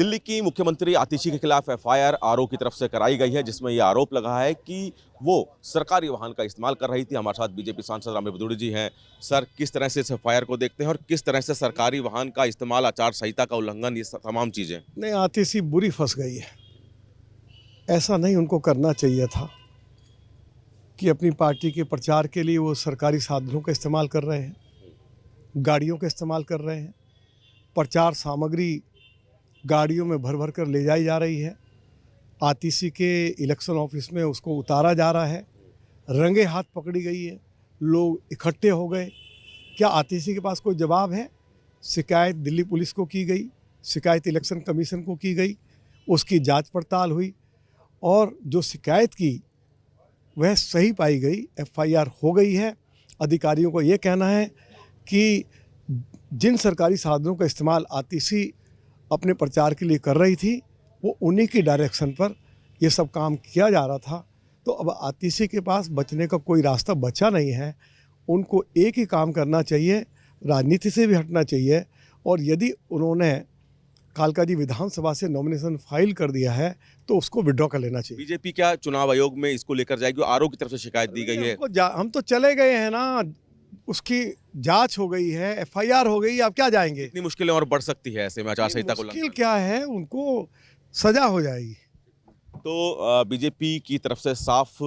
दिल्ली की मुख्यमंत्री आतिशी के खिलाफ एफआईआर आरओ की तरफ से कराई गई है, जिसमें यह आरोप लगा है कि वो सरकारी वाहन का इस्तेमाल कर रही थी। हमारे साथ बीजेपी सांसद रामेश्वर बदूड़ी जी हैं। सर, किस तरह से इस एफआईआर को देखते हैं और किस तरह से सरकारी वाहन का इस्तेमाल, आचार संहिता का उल्लंघन, ये तमाम चीजें? नहीं, आतिशी बुरी फंस गई है। ऐसा नहीं उनको करना चाहिए था कि अपनी पार्टी के प्रचार के लिए वो सरकारी साधनों का इस्तेमाल कर रहे हैं, गाड़ियों का इस्तेमाल कर रहे हैं। प्रचार सामग्री गाड़ियों में भर भर कर ले जाई जा रही है। आतिशी के इलेक्शन ऑफिस में उसको उतारा जा रहा है। रंगे हाथ पकड़ी गई है, लोग इकट्ठे हो गए। क्या आतिशी के पास कोई जवाब है? शिकायत दिल्ली पुलिस को की गई, शिकायत इलेक्शन कमीशन को की गई, उसकी जांच पड़ताल हुई और जो शिकायत की वह सही पाई गई। एफआईआर हो गई है। अधिकारियों को ये कहना है कि जिन सरकारी साधनों का इस्तेमाल आतिशी अपने प्रचार के लिए कर रही थी, वो उन्हीं की डायरेक्शन पर ये सब काम किया जा रहा था। तो अब आतिशी के पास बचने का कोई रास्ता बचा नहीं है। उनको एक ही काम करना चाहिए, राजनीति से भी हटना चाहिए। और यदि उन्होंने कालकाजी विधानसभा से नॉमिनेशन फाइल कर दिया है तो उसको विड्रॉ कर लेना चाहिए। बीजेपी क्या चुनाव आयोग में इसको लेकर जाएगी? आरओ की तरफ से शिकायत दी गई है। हम तो चले गए हैं ना, उसकी जांच हो गई है, एफआईआर हो गई, आप क्या जाएंगे? इतनी मुश्किलें और बढ़ सकती है ऐसे में आचार संहिता को मुश्किल क्या है, उनको सजा हो जाएगी। तो बीजेपी की तरफ से साफ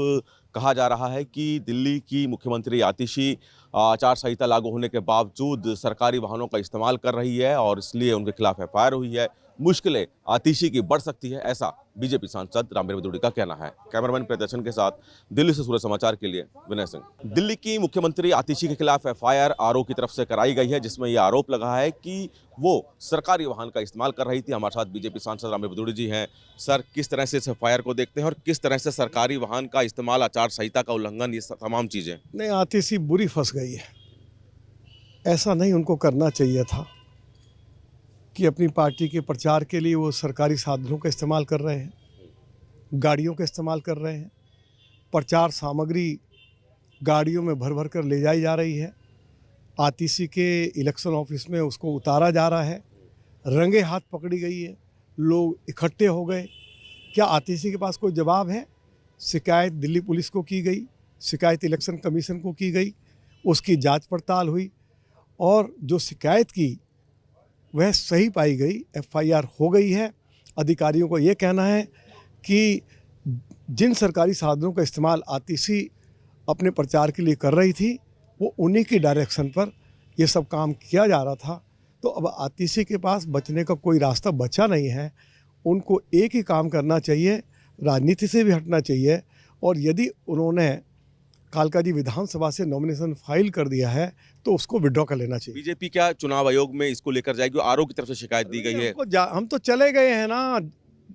कहा जा रहा है कि दिल्ली की मुख्यमंत्री आतिशी आचार संहिता लागू होने के बावजूद सरकारी वाहनों का इस्तेमाल कर रही है और इसलिए उनके खिलाफ एफआईआर हुई है। मुश्किलें आतिशी की बढ़ सकती है, ऐसा बीजेपी सांसद रामेश्वर बदूड़ी का कहना है। कैमरामैन प्रियदर्शन के साथ दिल्ली से सूरज समाचार के लिए विनय सिंह। दिल्ली की मुख्यमंत्री आतिशी के खिलाफ एफआईआर आरओ की तरफ से कराई गई है, जिसमें यह आरोप लगा है कि वो सरकारी वाहन का इस्तेमाल कर रही थी। हमारे साथ बीजेपी सांसद रामेश्वर बदूड़ी जी हैं। सर, किस तरह से इस एफआईआर को देखते हैं और किस तरह से सरकारी वाहन का इस्तेमाल, आचार संहिता का उल्लंघन, ये तमाम चीजें? नहीं, आतिशी बुरी फंस गई है। ऐसा नहीं उनको करना चाहिए था कि अपनी पार्टी के प्रचार के लिए वो सरकारी साधनों का इस्तेमाल कर रहे हैं, गाड़ियों का इस्तेमाल कर रहे हैं। प्रचार सामग्री गाड़ियों में भर भर कर ले जाई जा रही है। आतिशी के इलेक्शन ऑफिस में उसको उतारा जा रहा है। रंगे हाथ पकड़ी गई है, लोग इकट्ठे हो गए। क्या आतिशी के पास कोई जवाब है? शिकायत दिल्ली पुलिस को की गई, शिकायत इलेक्शन कमीशन को की गई, उसकी जांच पड़ताल हुई और जो शिकायत की वह सही पाई गई। एफआईआर हो गई है। अधिकारियों को ये कहना है कि जिन सरकारी साधनों का इस्तेमाल आतिशी अपने प्रचार के लिए कर रही थी, वो उन्हीं की डायरेक्शन पर ये सब काम किया जा रहा था। तो अब आतिशी के पास बचने का कोई रास्ता बचा नहीं है। उनको एक ही काम करना चाहिए, राजनीति से भी हटना चाहिए। और यदि उन्होंने कालकाजी विधानसभा से नॉमिनेशन फाइल कर दिया है तो उसको विड्रॉ कर लेना चाहिए। बीजेपी क्या चुनाव आयोग में इसको लेकर जाएगी? आरओ की तरफ से शिकायत दी गई है। हम तो चले गए हैं ना,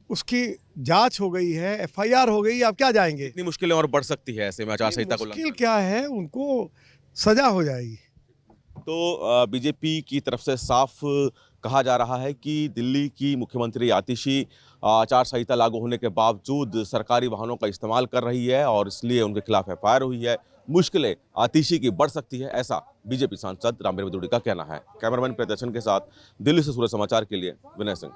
उसकी जांच हो गई है, एफआईआर हो गई, आप क्या जाएंगे? इतनी मुश्किलें और बढ़ सकती है ऐसे में आचार संहिता को मुश्किल क्या है, उनको सजा हो जाएगी। तो बीजेपी की तरफ से साफ कहा जा रहा है कि दिल्ली की मुख्यमंत्री आतिशी आचार संहिता लागू होने के बावजूद सरकारी वाहनों का इस्तेमाल कर रही है और इसलिए उनके खिलाफ एफआईआर हुई है। मुश्किलें आतिशी की बढ़ सकती है, ऐसा बीजेपी सांसद रामेश्वर बदूड़ी का कहना है। कैमरामैन प्रियदर्शन के साथ दिल्ली से सूरज समाचार के लिए विनय सिंह।